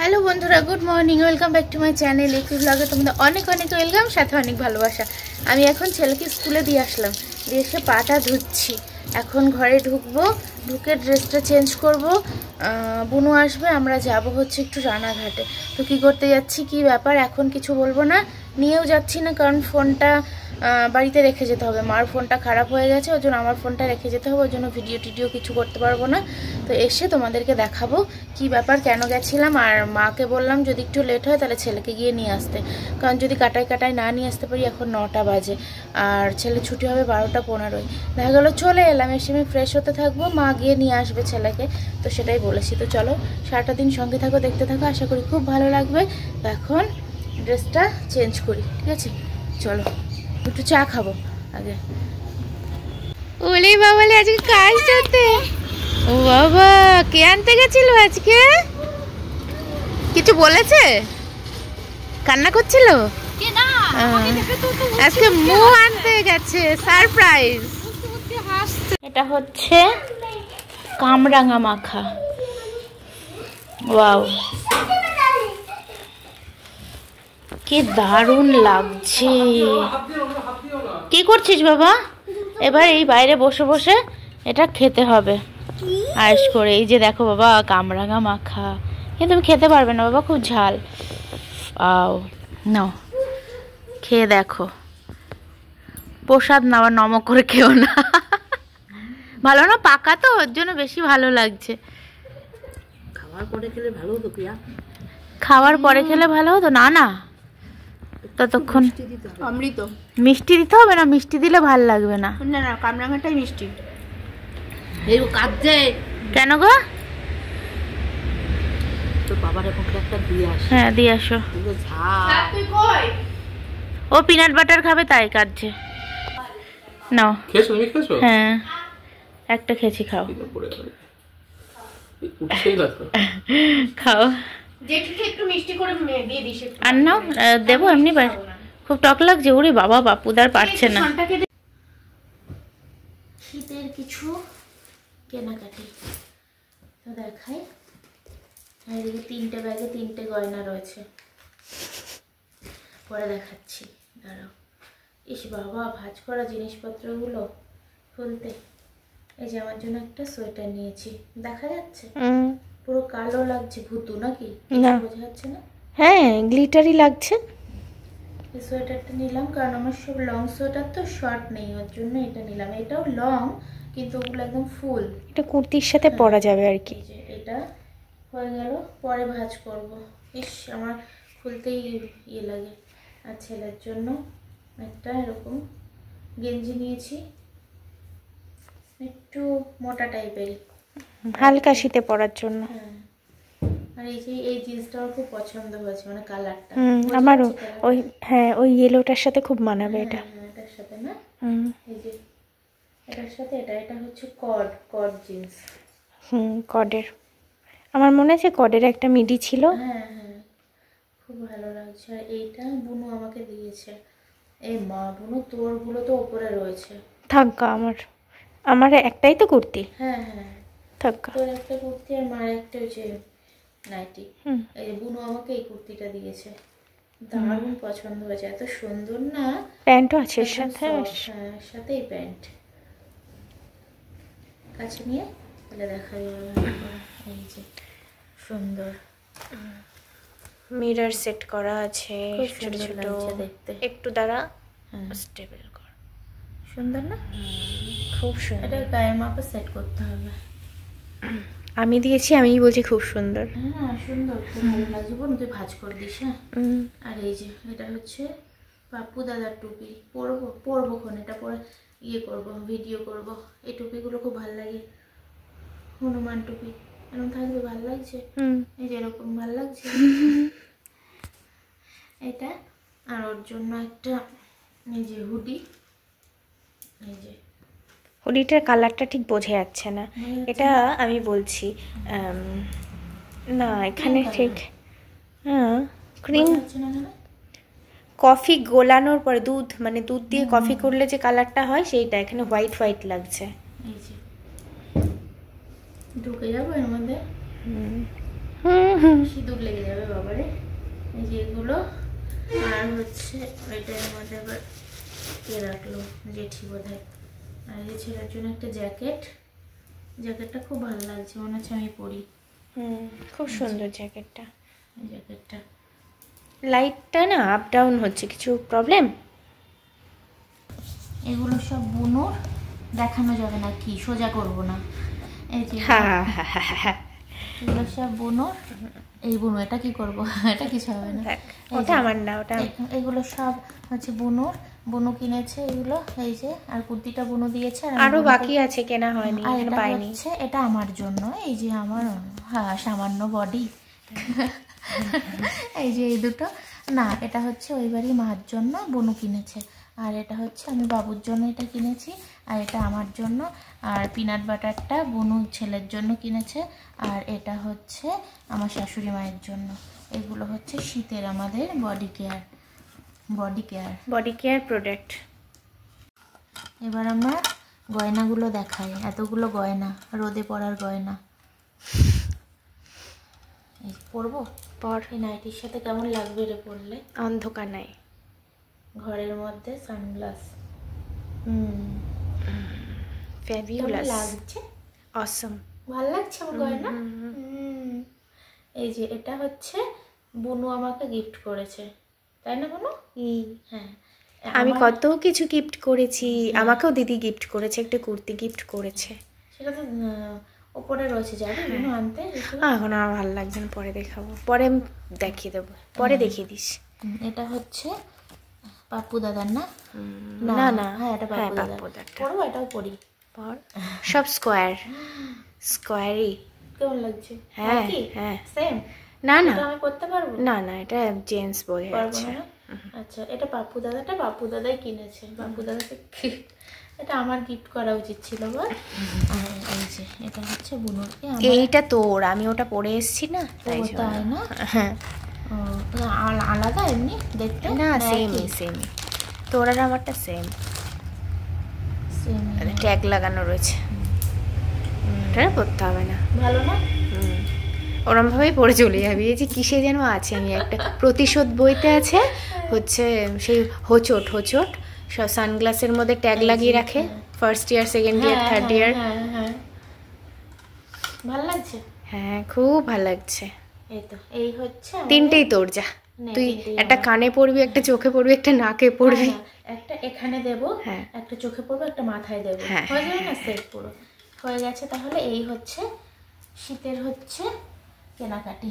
Hello বন্ধুরা, good morning, welcome back to my channel. একটু ব্লগে তোমাদের অনেক অনেক ওয়েলকাম, সাথে অনেক ভালোবাসা। আমি এখন ছেলেকে স্কুলে দিয়ে আসলাম, দিয়ে এসে পাটা ধুচ্ছি। এখন ঘরে ঢুকবো, ঢুকে ড্রেসটা চেঞ্জ করব। বুনু আসবে, আমরা যাব হচ্ছে একটু রানাঘাটে। তো কী করতে যাচ্ছি, কি ব্যাপার এখন কিছু বলবো না, নিয়েও যাচ্ছি না, কারণ ফোনটা বাড়িতে রেখে যেতে হবে। মার ফোনটা খারাপ হয়ে গেছে, ওই জন্য আমার ফোনটা রেখে যেতে হবে, ওই জন্য ভিডিও টিডিও কিছু করতে পারবো না। তো এসে তোমাদেরকে দেখাবো কি ব্যাপার, কেন গেছিলাম। আর মাকে বললাম যদি একটু লেট হয় তাহলে ছেলেকে গিয়ে নিয়ে আসতে, কারণ যদি কাটায় না নিয়ে আসতে পারি, এখন 9টা বাজে আর ছেলে ছুটি হবে 12টা 15। দেখা গেলো চলে এলাম, এসে আমি ফ্রেশ হতে থাকবো, মা গিয়ে নিয়ে আসবে ছেলেকে। তো সেটাই বলেছি। তো চলো সারাটা দিন সঙ্গে থাকো, দেখতে থাকো, আশা করি খুব ভালো লাগবে। তো এখন ড্রেসটা চেঞ্জ করি, ঠিক আছে? চলো একটু চা খাবো আগে। ওলে বাবালে আজকে কাজটাতে, ও বাবা, কে আনতে গেছিল আজকে? কিছু বলেছে? কান্না করছিল আজকে, মু আনতে গেছে, সারপ্রাইজ। এটা হচ্ছে কামরাঙা মাখা। ওয়াও, কি দারুণ লাগছে। কি করছিস বাবা? এবার এই বাইরে বসে বসে এটা খেতে হবে আয়েশ করে। এই যে দেখো বাবা, কামরাঙা মাখা, কিন্তু তুমি খেতে পারবে না বাবা, খুব ঝাল। আও নাও, খেয়ে দেখো। প্রসাদ নেওয়া, নমক করে খেও না। ভালো না, পাকা তো, ওর জন্য বেশি ভালো লাগছে। খাওয়ার পরে খেলে ভালো হতো প্রিয়া। খাওয়ার পরে খেলে ভালো হতো না? না, ততক্ষণ অমৃত মিষ্টি দিতে হবে না, মিষ্টি দিলে ভাল লাগবে না। না না, কামরাঙাটাই মিষ্টি। এই ও কাঁদছে কেন গো? তোর বাবার এখন একটা দিয়ে আসে। হ্যাঁ দিয়ে আসো। ও পিনাট বাটার খাবে তাই কাঁদছে। নাও, খেয়েছো? তুমি খেয়েছো? হ্যাঁ একটা খেয়েছি, খাও খাও। একটু মিষ্টি করে দিয়ে দিস। আর নাও, দেবো এমনি, খুব টক লাগছে। ওরে বাবা, বাপুদার পারছে না। শীতের কিছু কেনাকাটি তো দেখাই। এদিকে 3টে ব্যাগে 3টে গয়না রয়েছে, পরে দেখাচ্ছি, দাঁড়াও। ইস বাবা, ভাঁজ করা জিনিসপত্রগুলো খুলতে। এই যে আমার জন্য একটা সোয়েটার নিয়েছি, দেখা যাচ্ছে? পুরো কালো লাগছে, ভুতু নাকি? বোঝা যাচ্ছে না? হ্যাঁ, গ্লিটারি লাগছে। এই সোয়েটারটা নিলাম কারণ আমার সব লং সোয়েটার তো, শর্ট নেই, ওর জন্য এটা নিলাম। এটাও লং কিন্তু ওগুলো একদম ফুল, এটা কুর্তির সাথে পরা যাবে আর কি। এটা হয়ে গেল, পরে ভাঁজ করব। ইস, আমার খুলতেই ইয়ে লাগে। আর ছেলের জন্য একটা এরকম গেঞ্জি নিয়েছি, একটু মোটা টাইপের, হালকা শীতে পরার জন্য। আর এই যে এই জিন্সটা আমার খুব পছন্দ হয়েছে, মানে কালারটা আমারও ওই, হ্যাঁ ওই ইয়েলোটার সাথে খুব মানাবে এটা। এটার সাথে না, এই যে এটার সাথে এটা হচ্ছে কড জিন্স। কডের, আমার মনে আছে কডের একটা মিডি ছিল। হ্যাঁ হ্যাঁ, খুব ভালো লাগছে। আর এইটা বুনু আমাকে দিয়েছে। এই মা, বুনু তোরগুলো তো ওপরে রয়েছে। থাকা আমার একটাই তো কুর্তি। হ্যাঁ হ্যাঁ, থাকা। তোর একটা কুর্তি আর মার একটা হচ্ছে নাইটি। এই বুনু আমাকে এই কুর্তিটা দিয়েছে, দারুণ পছন্দ হয়েছে, এত সুন্দর না। প্যান্টও আছে এর সাথে। হ্যাঁ, সাথে এই প্যান্ট। কাছে নিয়ে তাহলে দেখা যাবে। এই যে সুন্দর মিরর সেট করা আছে, ছোট ছোট দেখতে। একটু দাঁড়া, স্টেবল কর। সুন্দর না? খুব সুন্দর। এটা গায়ের মাপে সেট করতে হবে। আমি দিয়েছি, আমিই বলছি খুব সুন্দর। হ্যাঁ সুন্দর, খুব ভালো লাগছে। বোন তুই ভাঁজ করে দিস। হ্যাঁ। আর এই যে এটা হচ্ছে পাপ্পু দাদার টুপি, পরবো খন, এটা পরে ইয়ে করব, ভিডিও করব। এই টুপিগুলো খুব ভালো লাগে, হনুমান টুপি এরকম থাকবে, ভালো লাগছে। এই যে এরকম ভালো লাগছে এটা। আর ওর জন্য একটা এই যে হুডি, এই যে হুডিটার কালারটা ঠিক বোঝা যাচ্ছে না, এটা আমি বলছি না এখানে ঠিক। হ্যাঁ, ক্রিম কফি গোলানোর পরে দুধ, মানে দুধ দিয়ে কফি করলে যে কালারটা হয় সেইটা, এখানে হোয়াইট হোয়াইট লাগছে। এই যে ঢুকে যাবো এর মধ্যে। সিঁদুর লেগে যাবে বাবারে। এই যে এগুলো, আর হচ্ছে এটার মধ্যে আবার কে রাখলো, জেঠি বোধহয়। আর এই যে ছেলের জন্য একটা জ্যাকেট, জ্যাকেটটা খুব ভালো লাগছে, মনে হচ্ছে আমি পরি। খুব সুন্দর জ্যাকেটটা। জ্যাকেটটা লাইটটা না আপ ডাউন হচ্ছে, কিছু প্রবলেম? এগুলো সব বুনোর, দেখানো যাবে না, কি সোজা করব না। এই যে এগুলো সব বুনোর, এই বুনো, এটা কি করব, এটা কিছু হবে না। ওটা আমার না, ওটা এগুলো সব হচ্ছে বুনোর, বুনো কিনেছে এগুলো। এই যে আর কুর্তিটা বুনো দিয়েছে, আরো বাকি আছে, কেনা হয়নি, আর এটা পাইনি। হচ্ছে এটা আমার জন্য, এই যে আমার সামান্য বডি। এই যে এই দুটো না, এটা হচ্ছে ওই বাড়ি মার জন্য বুনু কিনেছে, আর এটা হচ্ছে আমি বাবুর জন্য এটা কিনেছি, আর এটা আমার জন্য। আর পিনাট বাটারটা বুনু ছেলের জন্য কিনেছে, আর এটা হচ্ছে আমার শাশুড়ি মায়ের জন্য। এগুলো হচ্ছে শীতের আমাদের বডি কেয়ার প্রোডাক্ট। এবার আমরা গয়নাগুলো দেখাই, এতগুলো গয়না, রোদে পড়ার গয়না। এই পরবো, এই নাইটির সাথে কেমন লাগবে রে পরলে? অন্ধকার নাই, ঘরের মধ্যে সানগ্লাস, ফ্যাবিউলাস লাগছে, অসম, ভালো লাগছে আমার গয়না। এই যে এটা হচ্ছে বুনু আমাকে গিফট করেছে, তাই না বুনু? হ্যাঁ, আমি কত কিছু গিফট করেছি, আমাকেও দিদি গিফট করেছে, একটা কুর্তি গিফট করেছে। সেটা তো ওপরে রয়েছে, যাবে বুনু আনতে? এখন আমার ভালো লাগছে না, পরে দেখাবো, পরে আমি দেখিয়ে দেবো, পরে দেখিয়ে দিস। এটা হচ্ছে পাপ্পু দাদার না? না না, হ্যাঁ এটা পাপ্পু দাদার। পরবো, এটাও পরি। পর সব স্কোয়ারই। কেমন লাগছে? হ্যাঁ হ্যাঁ, সেম? না না আমি করতে পারবো না না, এটা জেন্টস বই আছে। আচ্ছা, এটা পাপ্পু দাদাই কিনেছে, পাপ্পু দাদাকে এটা আমার গিফট করা উচিত ছিল বল। আর এই যে এটা হচ্ছে বুনুরকে, এইটা তোর, আমি ওটা পরে এসেছি না, তাই না? হ্যাঁ, আলাদা এমনি দেখতে না, সেম তোর আর আমারটা সেম, ট্যাগ লাগানো রয়েছে, এটা পরতে হবে না। ভালো না? ওরম ভাবেই পরে চলে যাবি। এই যে কিসে যেন আছে, আমি একটা প্রতিশোধ বইতে আছে হচ্ছে সেই হোঁচট সব সানগ্লাসের মধ্যে ট্যাগ লাগিয়ে রাখে, first year, second year, third year. ভালো লাগছে? হ্যাঁ, খুব ভালো লাগছে। এই তো, এই হচ্ছে তিনটেই তোর, যা তুই একটা কানে পরবি, একটা চোখে পরবি, একটা নাকে পরবি, একটা এখানে দেবো, একটা চোখে পরবো, একটা মাথায় দেবো, হয়ে যাবে না? সেট পুরো হয়ে গেছে। তাহলে এই হচ্ছে শীতের হচ্ছে কেনাকাটি।